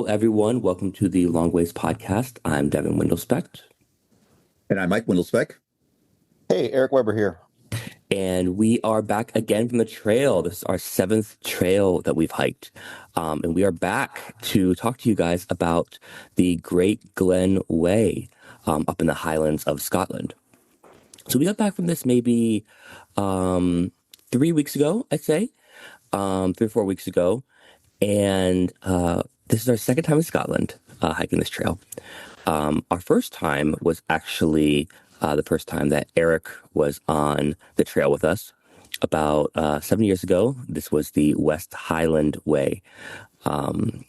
Hello, everyone. Welcome to the Long Ways podcast. I'm Devin Windlespect. And I'm Mike Windlespect. Hey, Eric Weber here. And we are back again from the trail. This is our seventh trail that we've hiked. And we are back to talk to you guys about the Great Glen Way up in the Highlands of Scotland. So we got back from this maybe 3 weeks ago, I'd say, 3 or 4 weeks ago. And this is our second time in Scotland hiking this trail. Our first time was actually the first time that Eric was on the trail with us about 7 years ago. This was the West Highland Way.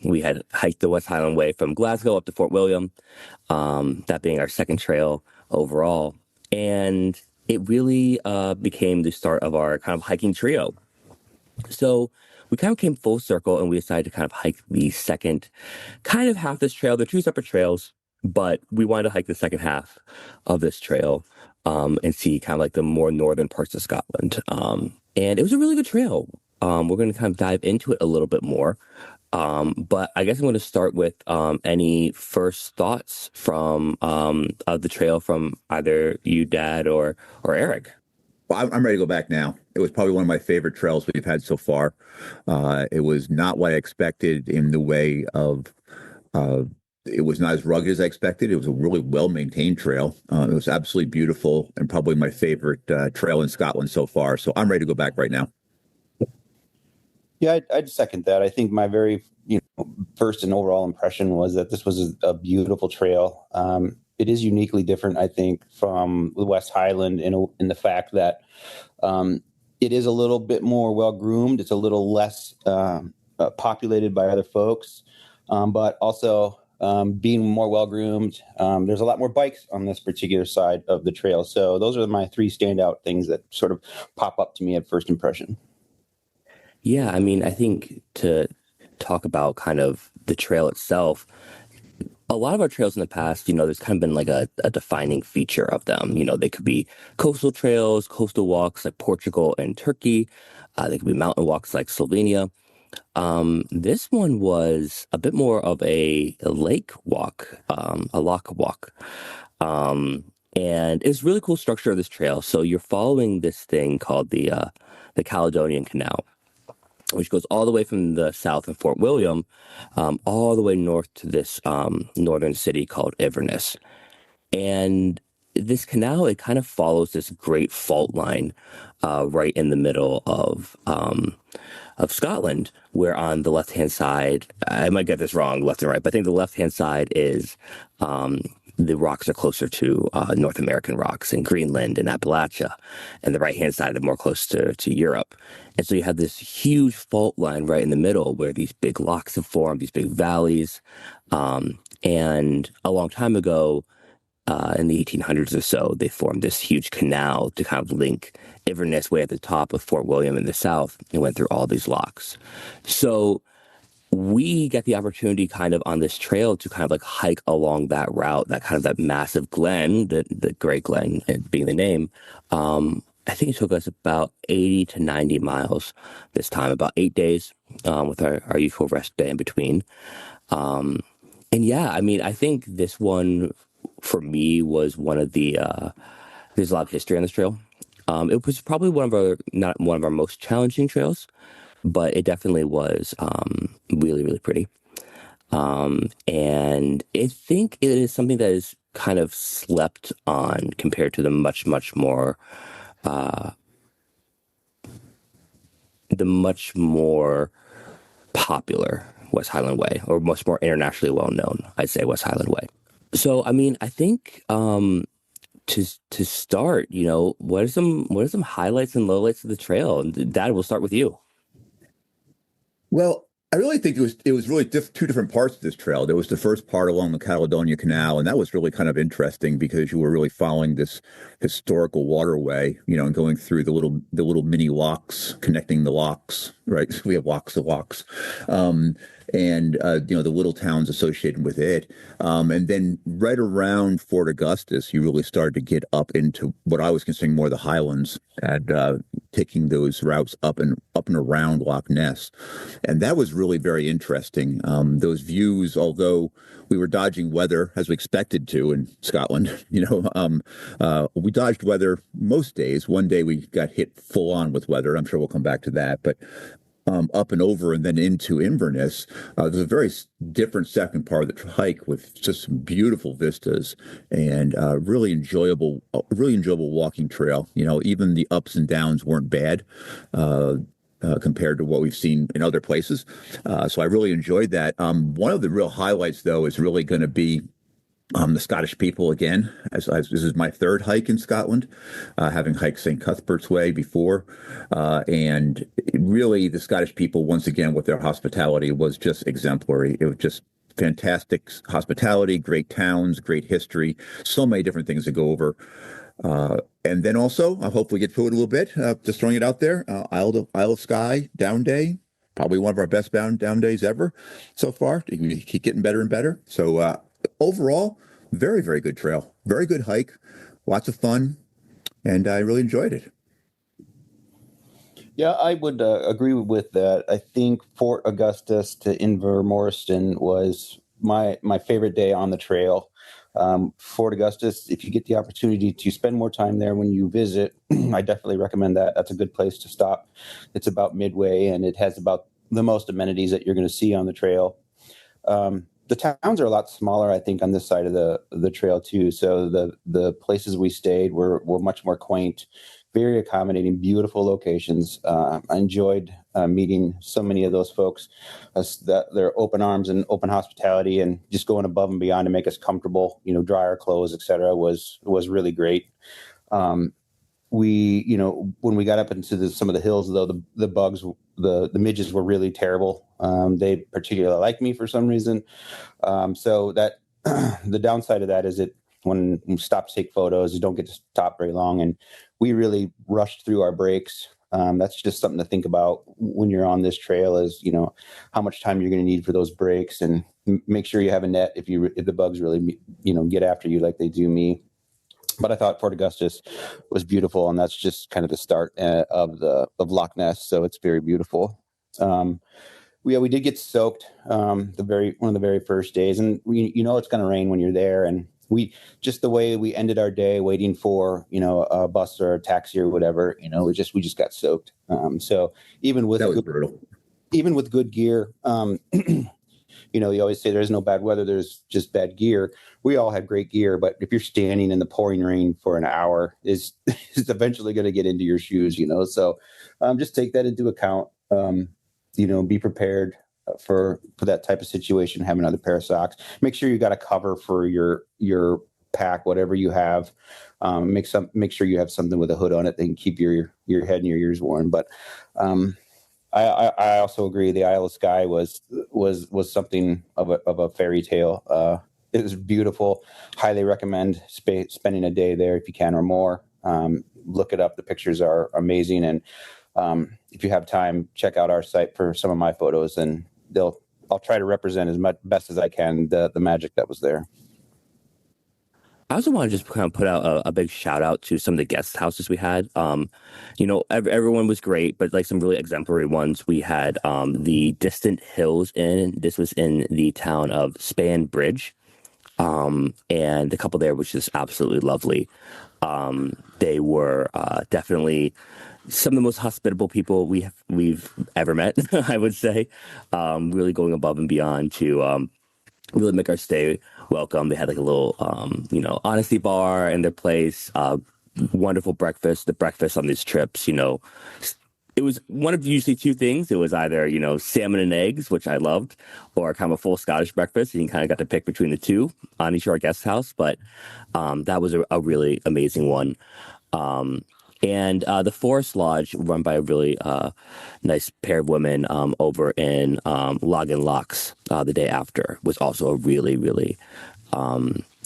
We had hiked the West Highland Way from Glasgow up to Fort William, that being our second trail overall. And it really became the start of our kind of hiking trio. So we kind of came full circle and we decided to kind of hike the second kind of half of this trail. They're two separate trails, but we wanted to hike the second half of this trail and see kind of like the more northern parts of Scotland. And it was a really good trail. We're going to kind of dive into it a little bit more. But I guess I'm going to start with any first thoughts from of the trail from either you, Dad, or Eric. Well, I'm ready to go back now. It was probably one of my favorite trails we've had so far. It was not what I expected in the way of, it was not as rugged as I expected. It was a really well-maintained trail. It was absolutely beautiful and probably my favorite trail in Scotland so far. So I'm ready to go back right now. Yeah, I'd second that. I think my very first and overall impression was that this was a beautiful trail. It is uniquely different, I think, from the West Highland in the fact that it is a little bit more well-groomed. It's a little less populated by other folks, but also being more well-groomed, there's a lot more bikes on this particular side of the trail. So those are my three standout things that sort of pop up to me at first impression. Yeah, I mean, I think to talk about kind of the trail itself, a lot of our trails in the past, there's kind of been like a defining feature of them. They could be coastal trails, coastal walks like Portugal and Turkey. They could be mountain walks like Slovenia. This one was a bit more of a lake walk, a loch walk. And it's really cool structure of this trail. So you're following this thing called the Caledonian Canal, which goes all the way from the south in Fort William, all the way north to this northern city called Inverness. And this canal, it kind of follows this great fault line right in the middle of Scotland, where on the left-hand side, I might get this wrong, left and right, but I think the left-hand side is the rocks are closer to North American rocks in Greenland and Appalachia, and the right-hand side are more close to Europe. And so you have this huge fault line right in the middle where these big locks have formed, these big valleys. And a long time ago, in the 1800s or so, they formed this huge canal to kind of link Inverness way at the top with Fort William in the south and went through all these locks. So we get the opportunity kind of on this trail to kind of like hike along that route, that massive glen, the Great Glen being the name. I think it took us about 80 to 90 miles this time, about 8 days with our usual rest day in between. And yeah, I mean, I think this one for me was one of the, there's a lot of history on this trail. It was probably not one of our most challenging trails, but it definitely was really, really pretty. And I think it is something that is kind of slept on compared to the much more popular West Highland Way, or much more internationally well known, I'd say, West Highland Way. So, I mean, I think to start, what are some highlights and lowlights of the trail? And Dad, we'll start with you. Well, I really think it was really two different parts of this trail. There was the first part along the Caledonia Canal, and that was really kind of interesting because you were really following this historical waterway, and going through the little mini locks, connecting the locks, right? So we have locks to locks, and the little towns associated with it. And then right around Fort Augustus, you really started to get up into what I was considering more the highlands, and taking those routes up and around Loch Ness, and that was really very interesting. Those views, although we were dodging weather as we expected to in Scotland, we dodged weather most days. One day we got hit full on with weather. I'm sure we'll come back to that, but up and over and then into Inverness. There's a very different second part of the hike with just some beautiful vistas and really enjoyable walking trail. Even the ups and downs weren't bad. Compared to what we've seen in other places. So I really enjoyed that. One of the real highlights, though, is really going to be the Scottish people again. As this is my third hike in Scotland, having hiked St. Cuthbert's Way before, and really the Scottish people once again with their hospitality was just exemplary. It was just fantastic hospitality, great towns, great history, so many different things to go over. And then also, I'll hopefully get to it a little bit. Just throwing it out there, Isle of Skye down day, probably one of our best down days ever so far. We keep getting better and better. So overall, very, very good trail, very good hike, lots of fun, and I really enjoyed it. Yeah, I would agree with that. I think Fort Augustus to Invermorston was my favorite day on the trail. Fort Augustus, if you get the opportunity to spend more time there when you visit, I definitely recommend that. That's a good place to stop. It's about midway, and it has about the most amenities that you're going to see on the trail. The towns are a lot smaller, I think, on this side of the trail too. So the places we stayed were much more quaint, very accommodating, beautiful locations. I enjoyed meeting so many of those folks. Their open arms and open hospitality, and just going above and beyond to make us comfortable. Dry our clothes, etc. was really great. When we got up into some of the hills, though, the bugs, the midges were really terrible. They particularly like me for some reason. So that the downside of that is when you stop to take photos, you don't get to stop very long. And we really rushed through our breaks. That's just something to think about when you're on this trail is, how much time you're going to need for those breaks, and make sure you have a net if the bugs really, get after you like they do me. But I thought Fort Augustus was beautiful, and that's just kind of the start of Loch Ness. So it's very beautiful. We did get soaked one of the very first days, and it's going to rain when you're there. And just the way we ended our day waiting for a bus or a taxi or whatever, we just got soaked. So even with That was brutal. Even with good gear, you always say there's no bad weather, there's just bad gear. We all had great gear, but if you're standing in the pouring rain for an hour, is eventually going to get into your shoes, So just take that into account. Be prepared for that type of situation. Have another pair of socks. Make sure you got a cover for your pack, whatever you have. Make sure you have something with a hood on it that can keep your head and your ears warm. But I also agree the Isle of Skye was something of a fairy tale. It was beautiful. Highly recommend spending a day there if you can or more. Look it up. The pictures are amazing. And if you have time, check out our site for some of my photos, and I'll try to represent as much best as I can the magic that was there. I also want to just kind of put out a big shout out to some of the guest houses we had. Everyone was great, but like some really exemplary ones. We had the Distant Hills Inn. This was in the town of Span Bridge. And the couple there was just absolutely lovely. They were definitely some of the most hospitable people we've ever met, I would say. Really going above and beyond to really make our stay welcome. They had like a little, honesty bar in their place. Wonderful breakfast. The breakfast on these trips, it was one of usually two things. It was either, salmon and eggs, which I loved, or kind of a full Scottish breakfast. And you kind of got to pick between the two on each of our guest house. But that was a really amazing one. And the Forest Lodge, run by a really nice pair of women over in Logan Locks the day after, was also a really, really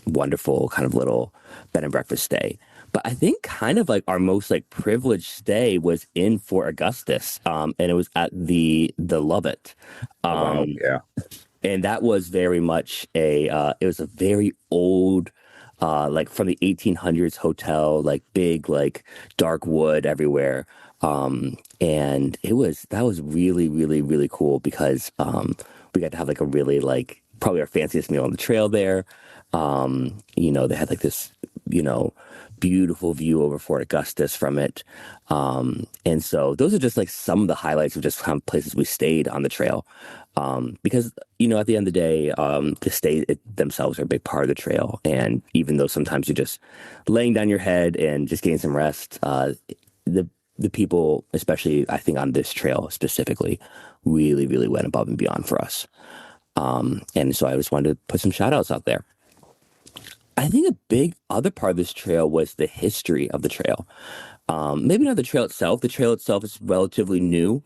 wonderful kind of little bed and breakfast stay. But I think kind of like our most like privileged stay was in Fort Augustus, and it was at the Lovett. Yeah. And that was very much it was a very old like from the 1800s hotel, like big, like dark wood everywhere. And that was really, really, really cool because we got to have like a really like probably our fanciest meal on the trail there. They had like this, you know, beautiful view over Fort Augustus from it. And so those are just like some of the highlights of just kind of places we stayed on the trail. Because, at the end of the day, themselves are a big part of the trail. And even though sometimes you're just laying down your head and just getting some rest, the the people, especially I think on this trail specifically, really, really went above and beyond for us. And so I just wanted to put some shout outs out there. I think a big other part of this trail was the history of the trail. Maybe not the trail itself. The trail itself is relatively new.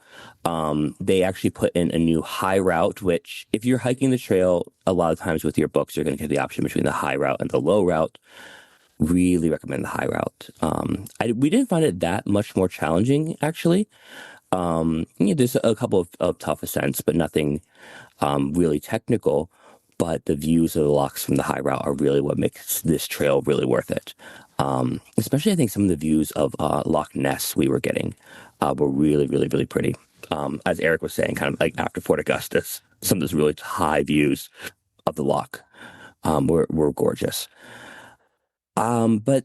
They actually put in a new high route, which if you're hiking the trail, a lot of times with your books, you're going to get the option between the high route and the low route. Really recommend the high route. We didn't find it that much more challenging, actually. There's a couple of tough ascents, but nothing really technical. But the views of the locks from the high route are really what makes this trail really worth it. Especially, I think some of the views of Loch Ness we were getting were really, really, really pretty. As Eric was saying, kind of like after Fort Augustus, some of those really high views of the loch were gorgeous. But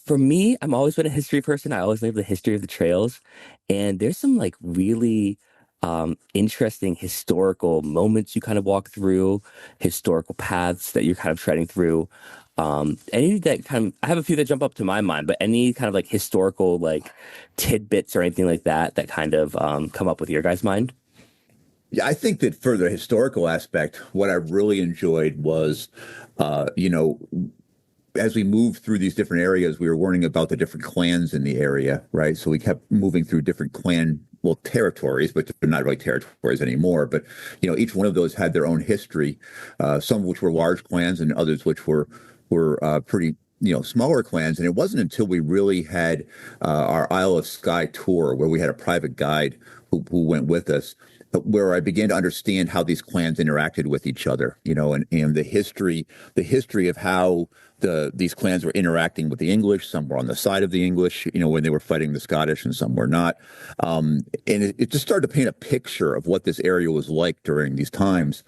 for me, I'm always been a history person. I always love the history of the trails, and there's some like really interesting historical moments you kind of walk through, historical paths that you're kind of treading through. Any that kind of, I have a few that jump up to my mind, but any kind of like historical like tidbits or anything like that that kind of come up with your guys' mind? Yeah, I think that for the historical aspect, what I really enjoyed was, you know, as we moved through these different areas, we were learning about the different clans in the area, right? So we kept moving through different clan, well, territories, but they're not really territories anymore. But each one of those had their own history. Some of which were large clans, and others which were pretty, smaller clans. And it wasn't until we really had our Isle of Skye tour, where we had a private guide who went with us, where I began to understand how these clans interacted with each other, and the history of how these clans were interacting with the English. Some were on the side of the English, when they were fighting the Scottish, and some were not. And it just started to paint a picture of what this area was like during these times.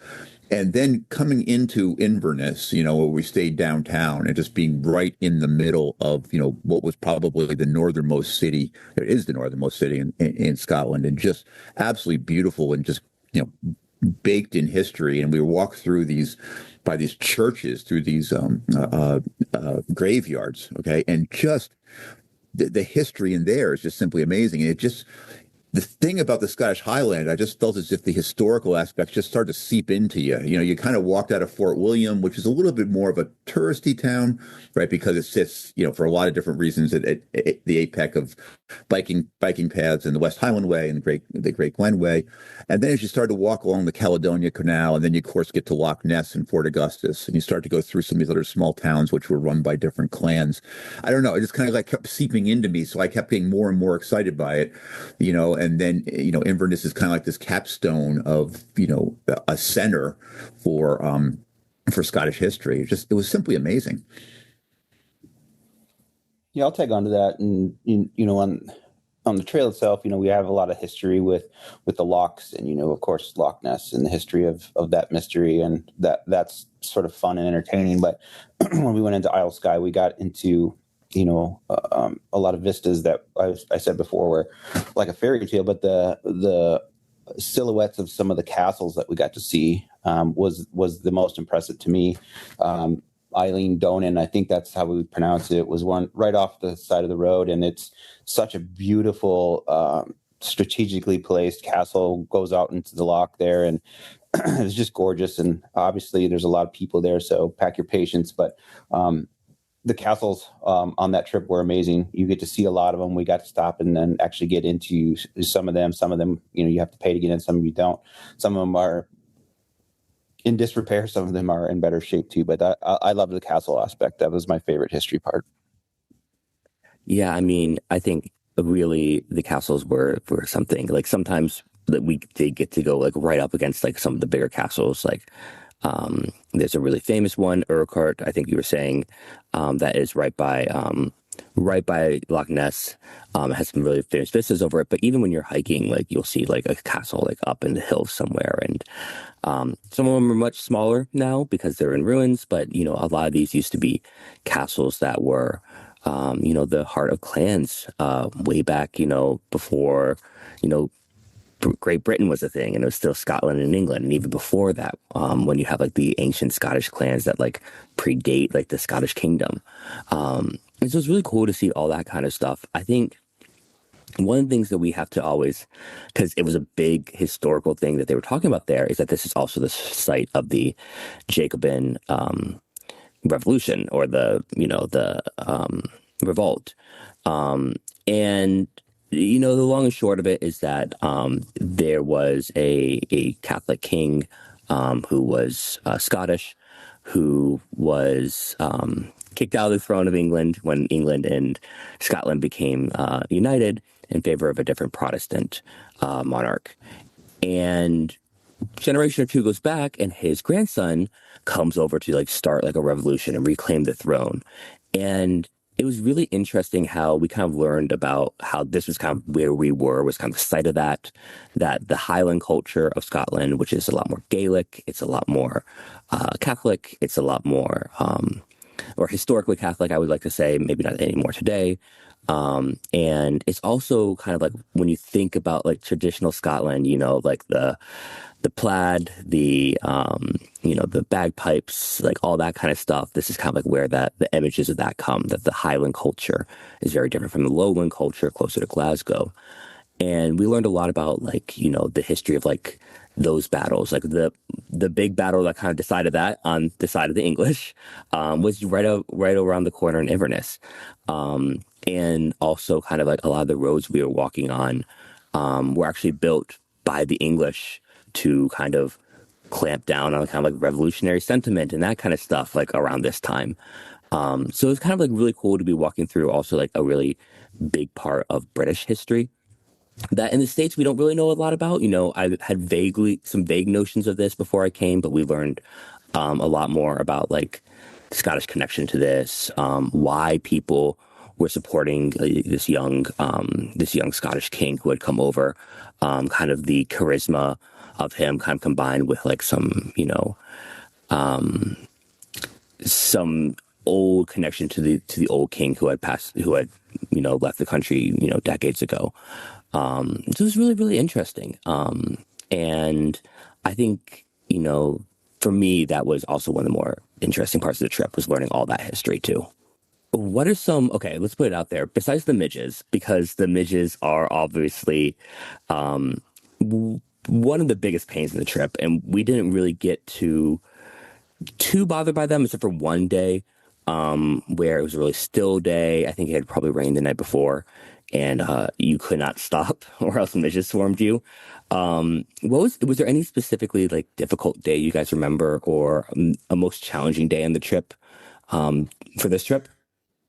And then coming into Inverness, where we stayed downtown, and just being right in the middle of, what was probably the northernmost city. It is the northernmost city in Scotland, and just absolutely beautiful, and just, baked in history. And we walked through by these churches, through these graveyards, okay, and just the history in there is just simply amazing. And the thing about the Scottish Highland, I just felt as if the historical aspects just started to seep into you. You kind of walked out of Fort William, which is a little bit more of a touristy town, right? Because it sits, for a lot of different reasons, at the apex of biking paths in the West Highland Way and the Great Glen Way. And then as you start to walk along the Caledonia Canal, and then you, of course, get to Loch Ness and Fort Augustus, and you start to go through some of these other small towns which were run by different clans. I don't know. It just kind of like kept seeping into me. So I kept getting more and more excited by it, and then, Inverness is kind of like this capstone of, a center for Scottish history. It was simply amazing. Yeah, I'll tag on to that. And on the trail itself, we have a lot of history with the locks, and of course Loch Ness, and the history of that mystery, and that's sort of fun and entertaining. But when we went into Isle of Skye, we got into a lot of vistas that I said before were like a fairy tale, but the silhouettes of some of the castles that we got to see was the most impressive to me. Eileen Donan, I think that's how we would pronounce it, was one right off the side of the road, and it's such a beautiful, strategically placed castle. Goes out into the loch there, and it's just gorgeous. And obviously, there's a lot of people there, so pack your patience. But the castles on that trip were amazing. You get to see a lot of them. We got to stop and then actually get into some of them. Some of them, you have to pay to get in. Some of you don't. Some of them are in disrepair. Some of them are in better shape too. But I love the castle aspect. That was my favorite history part. Yeah, I mean, I think really the castles were something. Like sometimes that they get to go like right up against like some of the bigger castles, like There's a really famous one, Urquhart, I think you were saying, that is right by Loch Ness. It has some really famous vistas over it. But even when you're hiking, like you'll see like a castle like up in the hills somewhere, and some of them are much smaller now because they're in ruins. But you know, a lot of these used to be castles that were, you know, the heart of clans way back, you know, before, you know, Great Britain was a thing, and it was still Scotland and England. And even before that, when you have like the ancient Scottish clans that like predate like the Scottish kingdom. And so it's really cool to see all that kind of stuff. I think one of the things that we have to always, because it was a big historical thing that they were talking about there, is that this is also the site of the Jacobin revolution, or the revolt. And you know, the long and short of it is that there was a Catholic king who was Scottish, who was kicked out of the throne of England when England and Scotland became united in favor of a different Protestant monarch. And generation or two goes back, and his grandson comes over to like start like a revolution and reclaim the throne. And it was really interesting how we kind of learned about how this was kind of where we were, was kind of the site of that the Highland culture of Scotland, which is a lot more Gaelic, it's a lot more Catholic, it's a lot more, or historically Catholic, I would like to say, maybe not anymore today. And it's also kind of like when you think about like traditional Scotland, you know, like the plaid, you know, the bagpipes, like all that kind of stuff. This is kind of like where the images of that come, that the Highland culture is very different from the Lowland culture closer to Glasgow. And we learned a lot about like, you know, the history of like those battles, like the big battle that kind of decided that on the side of the English, was right around the corner in Inverness. And also kind of like a lot of the roads we were walking on, were actually built by the English to kind of clamp down on kind of like revolutionary sentiment and that kind of stuff, like around this time. So it's kind of like really cool to be walking through also like a really big part of British history that in the States we don't really know a lot about. You know, I had some vague notions of this before I came, but we learned a lot more about like the Scottish connection to this, why people were supporting this young Scottish king who had come over, kind of the charisma of him kind of combined with like some, you know, some old connection to the old king who had, you know, left the country, you know, decades ago. So it was really, really interesting. And I think, you know, for me, that was also one of the more interesting parts of the trip, was learning all that history too. What are some, okay, let's put it out there, besides the midges, because the midges are obviously one of the biggest pains in the trip, and we didn't really get too bothered by them except for one day, where it was a really still day. I think it had probably rained the night before, and you could not stop or else midges swarmed you. Was there any specifically like difficult day you guys remember, or a most challenging day on the trip, for this trip?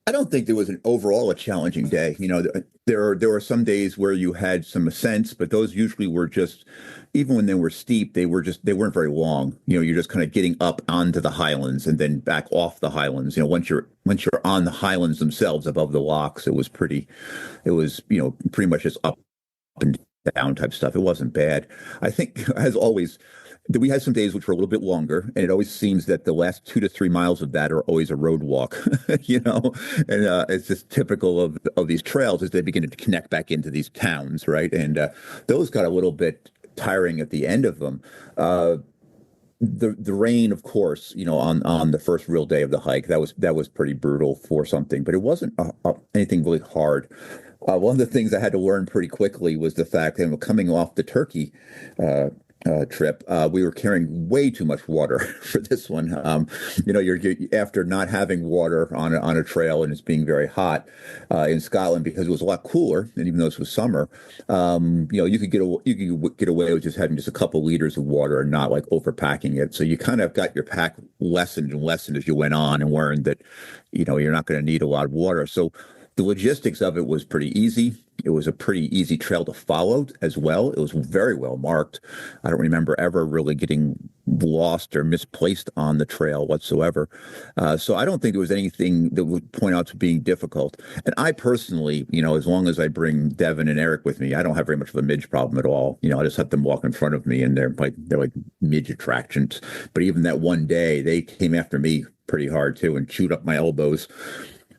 I don't think there was an overall a challenging day. You know, there were some days where you had some ascents, but those usually were just, even when they were steep, they weren't very long. You know, you're just kind of getting up onto the highlands and then back off the highlands. You know, once you're on the highlands themselves above the locks, it was, you know, pretty much just up and down type stuff. It wasn't bad. I think, as always, we had some days which were a little bit longer, and it always seems that the last 2 to 3 miles of that are always a road walk, you know, and it's just typical of these trails as they begin to connect back into these towns, right? And those got a little bit tiring at the end of them. The rain, of course, you know, on the first real day of the hike, that was pretty brutal for something, but it wasn't anything really hard. One of the things I had to learn pretty quickly was the fact that coming off the Turkey trip, we were carrying way too much water for this one. You know, you're after not having water on a trail and it's being very hot in Scotland, because it was a lot cooler, and even though this was summer, you know, you could get away with just having just a couple liters of water and not like overpacking it. So you kind of got your pack lessened and lessened as you went on, and learned that, you know, you're not going to need a lot of water. So The logistics of it was pretty easy. It was a pretty easy trail to follow as well. It was very well marked. I don't remember ever really getting lost or misplaced on the trail whatsoever. So I don't think there was anything that would point out to being difficult. And I personally, as long as I bring Devin and Eric with me, I don't have very much of a midge problem at all. I just let them walk in front of me, and they're like midge attractions. But even that one day, they came after me pretty hard too and chewed up my elbows.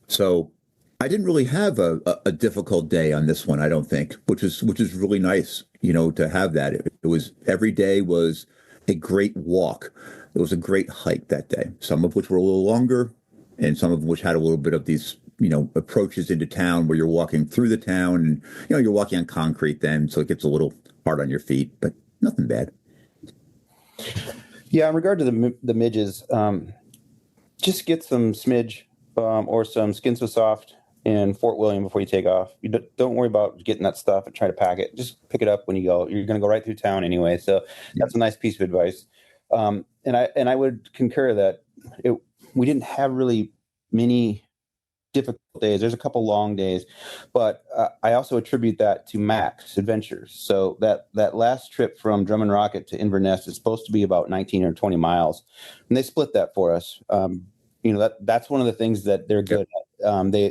So I didn't really have a difficult day on this one, I don't think, which is really nice, to have that. It was every day was a great walk. It was a great hike that day, some of which were a little longer and some of which had a little bit of these, approaches into town where you're walking through the town and, you're walking on concrete then, so it gets a little hard on your feet, but nothing bad. Yeah, in regard to the midges, just get some smidge or some Skin So Soft in Fort William before you take off. You don't worry about getting that stuff and try to pack it. Just pick it up when you go. You're going to go right through town anyway, so that's a nice piece of advice. And I would concur that we didn't have really many difficult days. There's a couple long days, but I also attribute that to Mac's adventures. So that last trip from Drummond Rocket to Inverness is supposed to be about 19 or 20 miles, and they split that for us. That's one of the things that they're good at.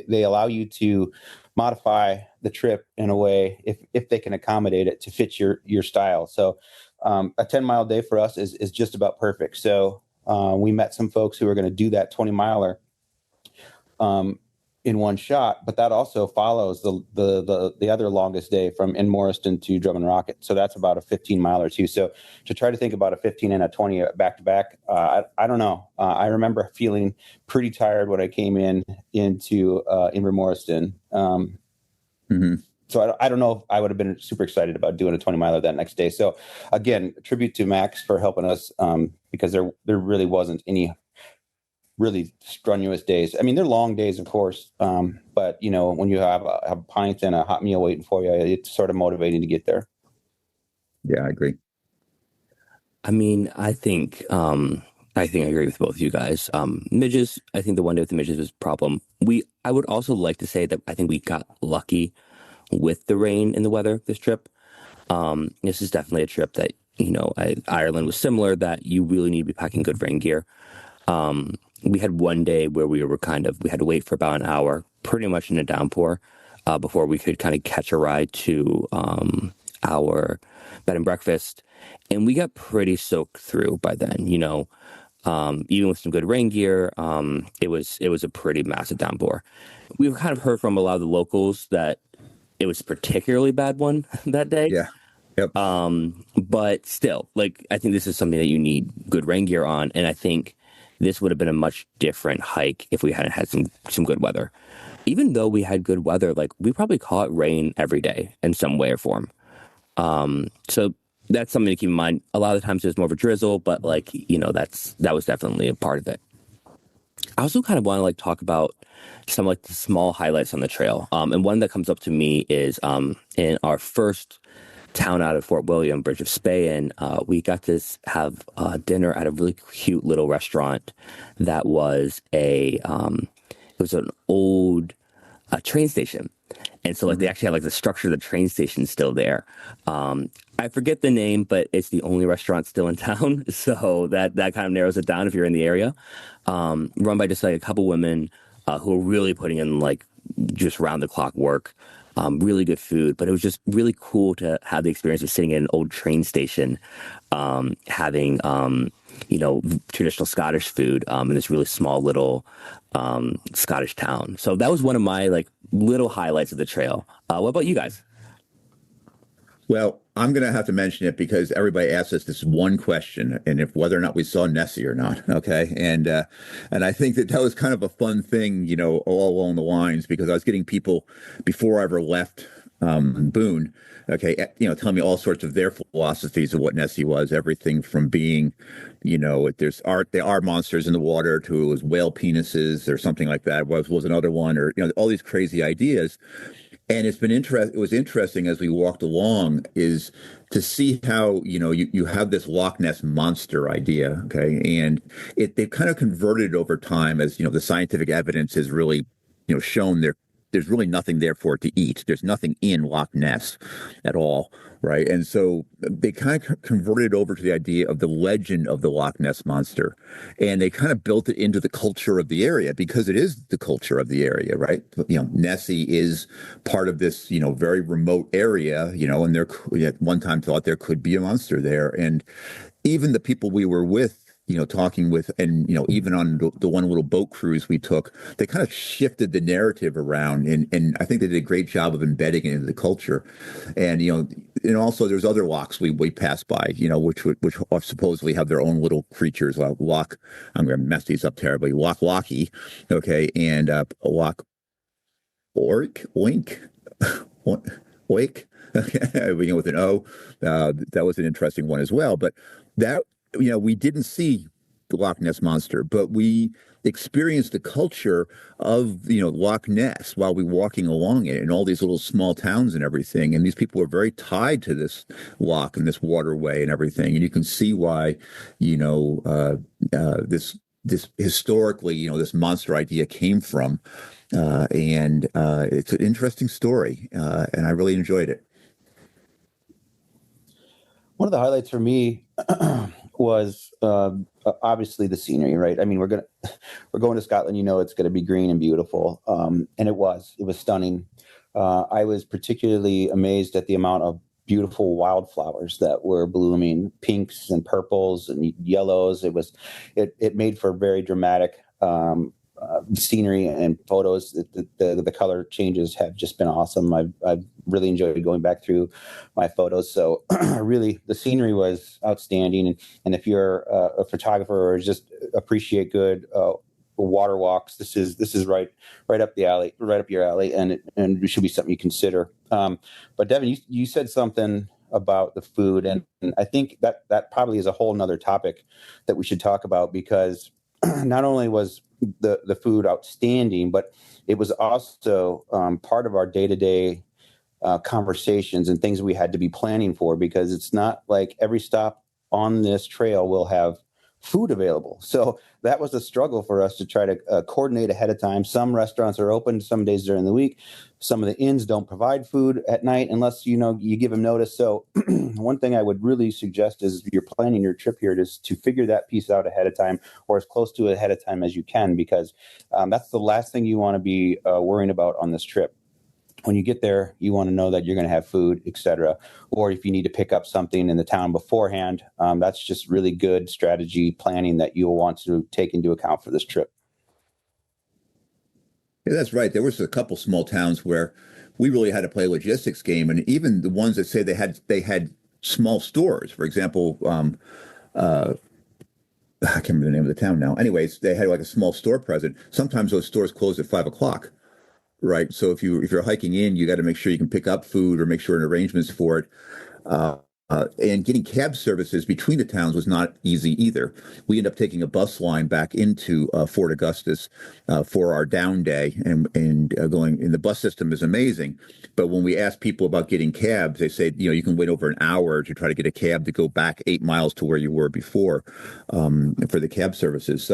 They allow you to modify the trip in a way if they can accommodate it to fit your style. So a 10-mile day for us is just about perfect. So we met some folks who are going to do that 20-miler in one shot, but that also follows the other longest day from in Morriston to Drummond Rocket. So that's about a 15-miler too. So to try to think about a 15 and a 20 back to back, I don't know. I remember feeling pretty tired when I came into Inver Morriston. So I don't know if I would have been super excited about doing a 20-miler that next day. So again, tribute to Max for helping us because there really wasn't any really strenuous days. I mean, they're long days, of course, but when you have a pint and a hot meal waiting for you, it's sort of motivating to get there. Yeah, I agree. I mean, I think I agree with both of you guys. Midges, I think the one day with the midges was a problem. I would also like to say that I think we got lucky with the rain and the weather this trip. This is definitely a trip that, Ireland was similar, that you really need to be packing good rain gear. We had one day where we had to wait for about an hour, pretty much in a downpour, before we could kind of catch a ride to our bed and breakfast. And we got pretty soaked through by then, even with some good rain gear. It was a pretty massive downpour. We've kind of heard from a lot of the locals that it was a particularly bad one that day. Yeah. Yep. But still, I think this is something that you need good rain gear on. And I think this would have been a much different hike if we hadn't had some good weather. Even though we had good weather, we probably caught rain every day in some way or form. So that's something to keep in mind. A lot of the times there's more of a drizzle, but that was definitely a part of it. I also kind of want to talk about some the small highlights on the trail. And one that comes up to me is in our first town out of Fort William, Bridge of Spain, we got to have dinner at a really cute little restaurant that was it was an old train station. And so they actually had the structure of the train station still there. I forget the name, but it's the only restaurant still in town. So that kind of narrows it down if you're in the area. Run by just a couple women who are really putting in just round the clock work. Really good food, but it was just really cool to have the experience of sitting in an old train station, having, traditional Scottish food in this really small little Scottish town. So that was one of my little highlights of the trail. What about you guys? Well, I'm going to have to mention it because everybody asks us this one question, and if whether or not we saw Nessie or not. Okay. And I think that was kind of a fun thing, all along the lines, because I was getting people before I ever left Boone, okay, telling me all sorts of their philosophies of what Nessie was, everything from being, there are monsters in the water to it was whale penises or something like that was another one, or, all these crazy ideas. And it's been it was interesting as we walked along is to see how, you have this Loch Ness monster idea. Okay. And they've kind of converted over time as, the scientific evidence has really, shown there's really nothing there for it to eat. There's nothing in Loch Ness at all, right? And so they kind of converted it over to the idea of the legend of the Loch Ness monster, and they kind of built it into the culture of the area because it is the culture of the area, right? Nessie is part of this, very remote area, and there at one time thought there could be a monster there, and even the people we were with, talking with, and, even on the one little boat cruise we took, they kind of shifted the narrative around. And I think they did a great job of embedding it into the culture. And, and also there's other locks we passed by, which supposedly have their own little creatures, I'm going to mess these up terribly, Loch Lockie, okay, and Loch Oink, Oink, okay, begin with an O. That was an interesting one as well. But that, we didn't see the Loch Ness monster, but we experienced the culture of, Loch Ness while we were walking along it, and all these little small towns and everything. And these people were very tied to this loch and this waterway and everything. And you can see why, this historically, this monster idea came from. And it's an interesting story, and I really enjoyed it. One of the highlights for me was obviously the scenery, right? I mean, we're going to Scotland. It's going to be green and beautiful, and it was stunning. I was particularly amazed at the amount of beautiful wildflowers that were blooming, pinks and purples and yellows. It made for very dramatic scenery and photos. The color changes have just been awesome. I've really enjoyed going back through my photos. So really, the scenery was outstanding. And if you're a photographer or just appreciate good water walks, this is right up the alley, right up your alley, and it should be something you consider. But Devin, you said something about the food, and I think that probably is a whole nother topic that we should talk about, because not only was the food outstanding, but it was also part of our day-to-day conversations and things we had to be planning for, because it's not like every stop on this trail will have food available. So that was a struggle for us to try to coordinate ahead of time. Some restaurants are open some days during the week. Some of the inns don't provide food at night unless you give them notice. So one thing I would really suggest is, if you're planning your trip here, is to figure that piece out ahead of time, or as close to ahead of time as you can, because that's the last thing you want to be worrying about on this trip. When you get there, you want to know that you're going to have food, etc. Or if you need to pick up something in the town beforehand, that's just really good strategy planning that you'll want to take into account for this trip. Yeah, that's right. There was a couple small towns where we really had to play a logistics game, and even the ones that say they had small stores. For example, I can't remember the name of the town now. Anyways, they had like a small store present. Sometimes those stores closed at 5 o'clock. Right. So if you're hiking in, you got to make sure you can pick up food or make sure arrangements for it. And getting cab services between the towns was not easy either. We ended up taking a bus line back into Fort Augustus for our down day, and going. And the bus system is amazing. But when we asked people about getting cabs, they said, you can wait over an hour to try to get a cab to go back 8 miles to where you were before for the cab services.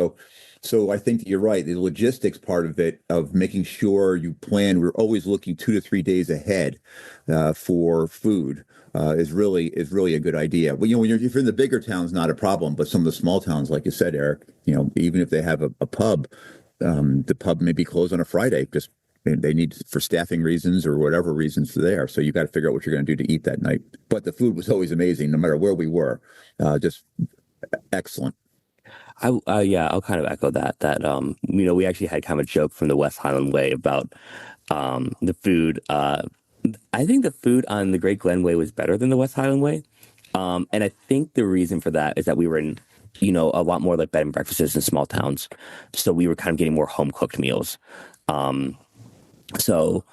So I think that you're right. The logistics part of it, of making sure you plan, we're always looking 2 to 3 days ahead for food, is really a good idea. Well, if you're in the bigger towns, not a problem. But some of the small towns, like you said, Eric, even if they have a pub, the pub may be closed on a Friday. Just they need, for staffing reasons or whatever reasons they're there. So you got to figure out what you're going to do to eat that night. But the food was always amazing, no matter where we were. Just excellent. I'll kind of echo that. We actually had kind of a joke from the West Highland Way about the food. I think the food on the Great Glen Way was better than the West Highland Way, and I think the reason for that is that we were in, a lot more like bed and breakfasts in small towns, so we were kind of getting more home cooked meals. So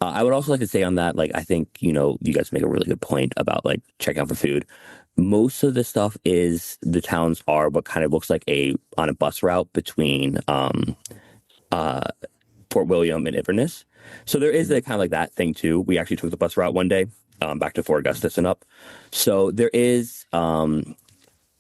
I would also like to say on that, like, I think you guys make a really good point about like checking out for food. Most of the stuff is, the towns are what kind of looks like on a bus route between Port William and Inverness. So there is kind of like that thing too. We actually took the bus route one day back to Fort Augustus and up. So there is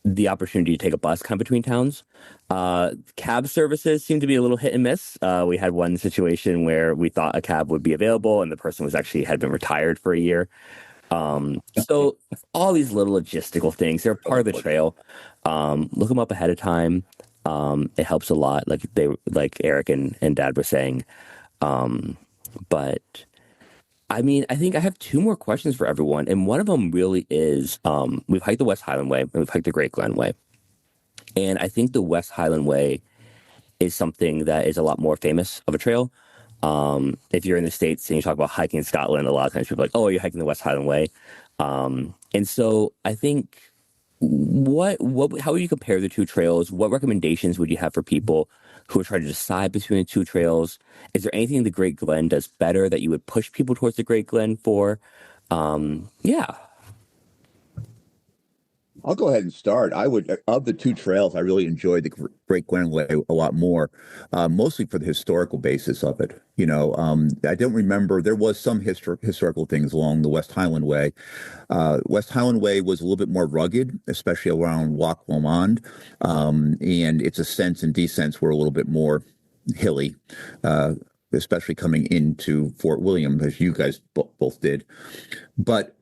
the opportunity to take a bus kind of between towns. Cab services seem to be a little hit and miss. We had one situation where we thought a cab would be available, and the person was actually had been retired for a year. So all these little logistical things, they're part of the trail. Look them up ahead of time. It helps a lot, like Eric and Dad were saying. But I mean, I think I have two more questions for everyone, and one of them really is we've hiked the West Highland Way and we've hiked the Great Glen Way, and I think the West Highland Way is something that is a lot more famous of a trail. If you're in the States and you talk about hiking in Scotland, a lot of times people are like, oh, you're hiking the West Highland Way. And so I think how would you compare the two trails? What recommendations would you have for people who are trying to decide between the two trails? Is there anything the Great Glen does better that you would push people towards the Great Glen for? Yeah. I'll go ahead and start. I would, of the two trails, I really enjoyed the Great Glen Way a lot more, mostly for the historical basis of it. I don't remember, there was some historical things along the West Highland Way. West Highland Way was a little bit more rugged, especially around Loch Lomond, and its ascents and descents were a little bit more hilly, especially coming into Fort William, as you guys both did. But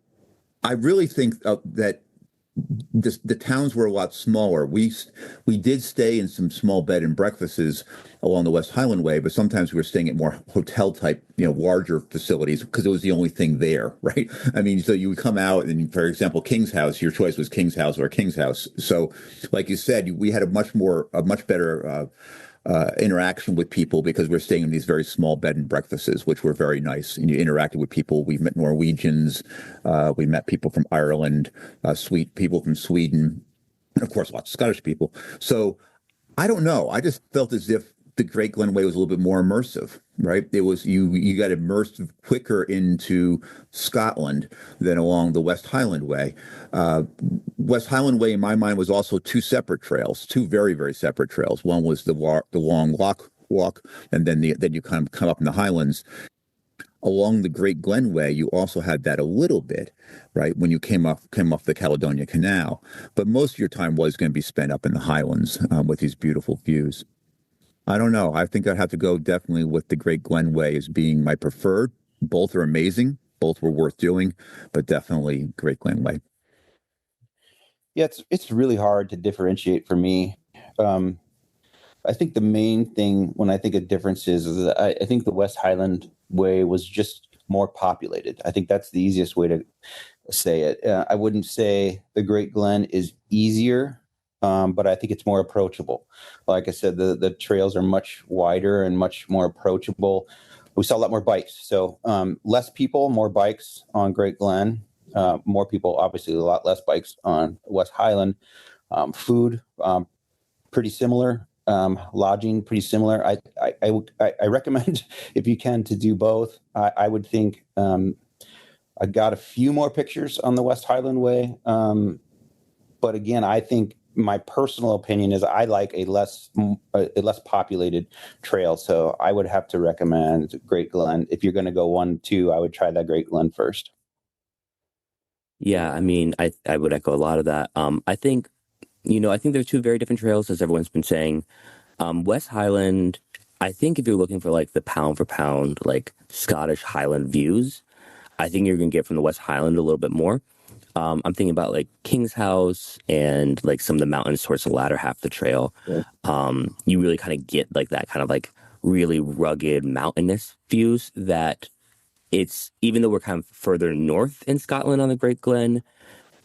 I really think that the towns were a lot smaller. We did stay in some small bed and breakfasts along the West Highland Way, but sometimes we were staying at more hotel type, larger facilities because it was the only thing there, right? I mean, so you would come out and, for example, King's House, your choice was King's House or King's House. So, like you said, we had a much better interaction with people because we're staying in these very small bed and breakfasts, which were very nice. And you interacted with people. We met Norwegians, we met people from Ireland, sweet people from Sweden, and of course, lots of Scottish people. So I don't know. I just felt as if the Great Glen Way was a little bit more immersive, right? It was you got immersed quicker into Scotland than along the West Highland Way. West Highland Way, in my mind, was also two separate trails, two very, very separate trails. One was the long loch walk, and then you kind of come up in the Highlands. Along the Great Glen Way, you also had that a little bit, right, when you came off the Caledonia Canal. But most of your time was going to be spent up in the Highlands with these beautiful views. I don't know. I think I'd have to go definitely with the Great Glen Way as being my preferred. Both are amazing. Both were worth doing, but definitely Great Glen Way. Yeah, it's really hard to differentiate for me. I think the main thing when I think of differences is that I think the West Highland Way was just more populated. I think that's the easiest way to say it. I wouldn't say the Great Glen is easier, but I think it's more approachable. Like I said, the trails are much wider and much more approachable. We saw a lot more bikes. So less people, more bikes on Great Glen. More people, obviously, a lot less bikes on West Highland. Food, pretty similar. Lodging, pretty similar. I recommend, if you can, to do both. I would think I got a few more pictures on the West Highland Way. But again, I think my personal opinion is I like a less populated trail. So I would have to recommend Great Glen. If you're going to go 1, 2, I would try that Great Glen first. Yeah, I mean, I would echo a lot of that. I think there's two very different trails, as everyone's been saying. West Highland, I think if you're looking for like the pound for pound, like Scottish Highland views, I think you're going to get from the West Highland a little bit more. I'm thinking about like King's House and like some of the mountains towards the latter half of the trail. Yeah. You really kind of get like that kind of like really rugged mountainous views that it's, even though we're kind of further north in Scotland on the Great Glen,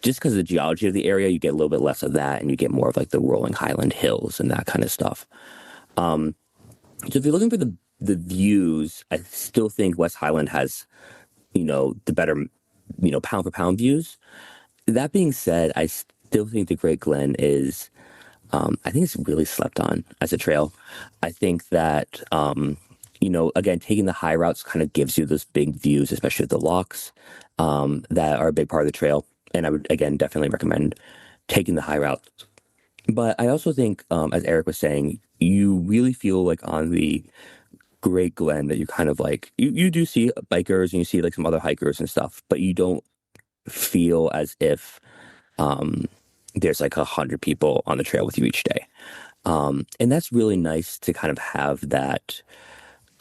just because of the geology of the area, you get a little bit less of that and you get more of like the rolling Highland hills and that kind of stuff. So if you're looking for the views, I still think West Highland has, the better, pound for pound views. That being said, I still think the Great Glen is, I think it's really slept on as a trail. I think that, again, taking the high routes kind of gives you those big views, especially the lochs that are a big part of the trail. And I would, again, definitely recommend taking the high route. But I also think, as Eric was saying, you really feel like on the Great Glen that you kind of like, you do see bikers and you see like some other hikers and stuff, but you don't feel as if there's like 100 people on the trail with you each day. And that's really nice to kind of have that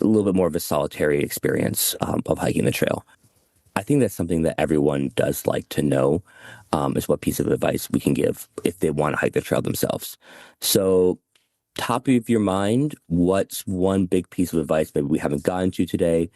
a little bit more of a solitary experience of hiking the trail. I think that's something that everyone does like to know, is what piece of advice we can give if they want to hike the trail themselves. So, top of your mind, what's one big piece of advice maybe we haven't gotten to today?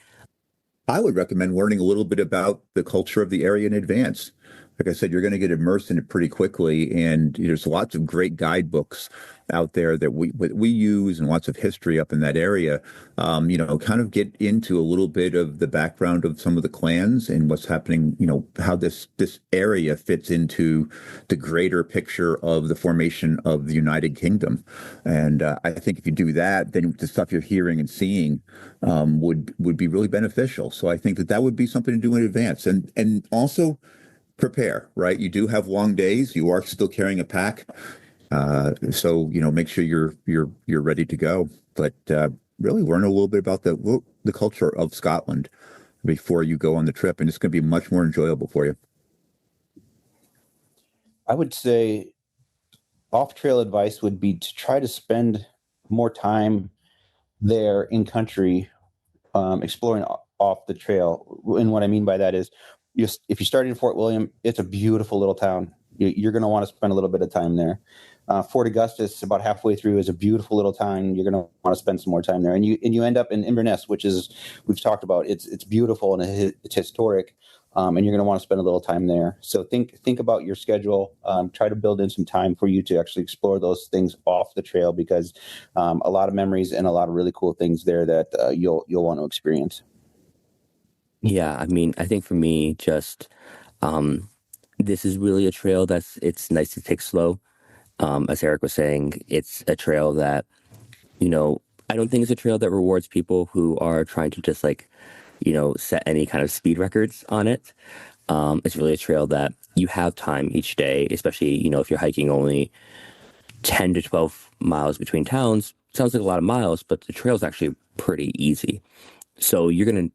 I would recommend learning a little bit about the culture of the area in advance. Like I said, you're going to get immersed in it pretty quickly, and there's lots of great guidebooks out there that we use, and lots of history up in that area. Kind of get into a little bit of the background of some of the clans and what's happening. How this area fits into the greater picture of the formation of the United Kingdom. And I think if you do that, then the stuff you're hearing and seeing would be really beneficial. So I think that would be something to do in advance, and also prepare, right? You do have long days. You are still carrying a pack. So make sure you're ready to go. But really learn a little bit about the culture of Scotland before you go on the trip, and it's going to be much more enjoyable for you. I would say off-trail advice would be to try to spend more time there in country, exploring off the trail. And what I mean by that is, if you start in Fort William, it's a beautiful little town. You're going to want to spend a little bit of time there. Fort Augustus, about halfway through, is a beautiful little town. You're going to want to spend some more time there. And you end up in Inverness, which is, we've talked about, it's beautiful and it's historic. And you're going to want to spend a little time there. So think about your schedule. Try to build in some time for you to actually explore those things off the trail, because a lot of memories and a lot of really cool things there that you'll want to experience. Yeah, I mean, I think for me, just this is really a trail it's nice to take slow. As Eric was saying, it's a trail that, I don't think it's a trail that rewards people who are trying to just set any kind of speed records on it. It's really a trail that you have time each day, especially, if you're hiking only 10 to 12 miles between towns. Sounds like a lot of miles, but the trail is actually pretty easy. So you're gonna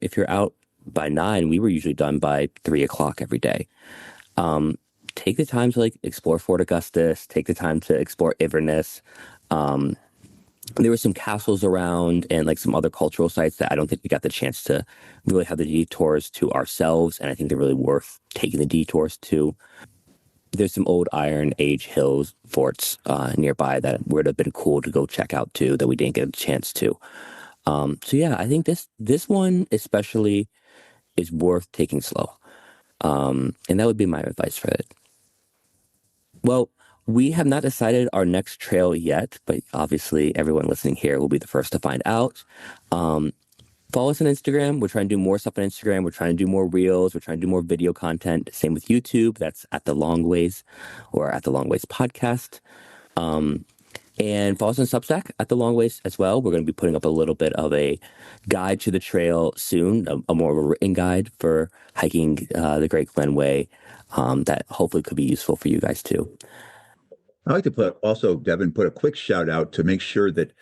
if you're out by 9, we were usually done by 3 o'clock every day. Take the time to explore Fort Augustus. Take the time to explore Inverness. There were some castles around and some other cultural sites that I don't think we got the chance to really have the detours to ourselves, and I think they're really worth taking the detours to. There's some old Iron Age hills forts nearby that would have been cool to go check out too, that we didn't get a chance to. So yeah, I think this one especially is worth taking slow. And that would be my advice for it. Well, we have not decided our next trail yet, but obviously everyone listening here will be the first to find out. Follow us on Instagram. We're trying to do more stuff on Instagram. We're trying to do more reels. We're trying to do more video content. Same with YouTube. That's at The Long Ways, or at The Long Ways Podcast. And follow us on Substack at The Long Ways as well. We're going to be putting up a little bit of a guide to the trail soon, a more of a written guide for hiking the Great Glen Way that hopefully could be useful for you guys too. I'd like to Devin, put a quick shout out to make sure that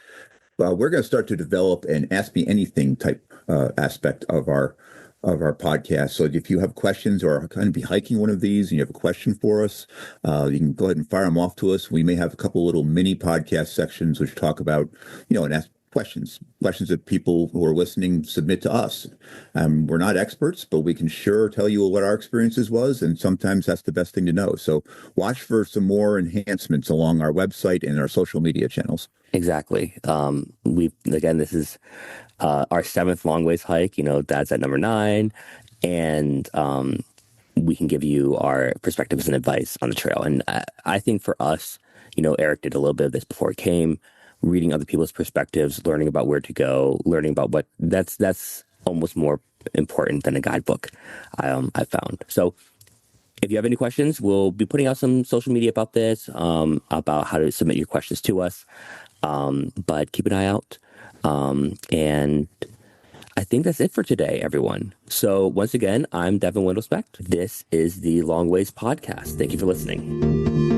we're going to start to develop an Ask Me Anything type aspect of our podcast. So if you have questions or are going to be hiking one of these and you have a question for us, you can go ahead and fire them off to us. We may have a couple little mini podcast sections which talk about, and ask questions that people who are listening submit to us. We're not experts, but we can sure tell you what our experiences was, and sometimes that's the best thing to know. So watch for some more enhancements along our website and our social media channels. Exactly. This is our 7th Long Ways hike. That's at number 9, and we can give you our perspectives and advice on the trail. And I think for us, Eric did a little bit of this before he came, reading other people's perspectives, learning about where to go, learning about what that's almost more important than a guidebook. I found. So if you have any questions, we'll be putting out some social media about this, about how to submit your questions to us. But keep an eye out. And I think that's it for today, everyone. So once again, I'm Devin Windlespect. This is the Long Ways Podcast. Thank you for listening.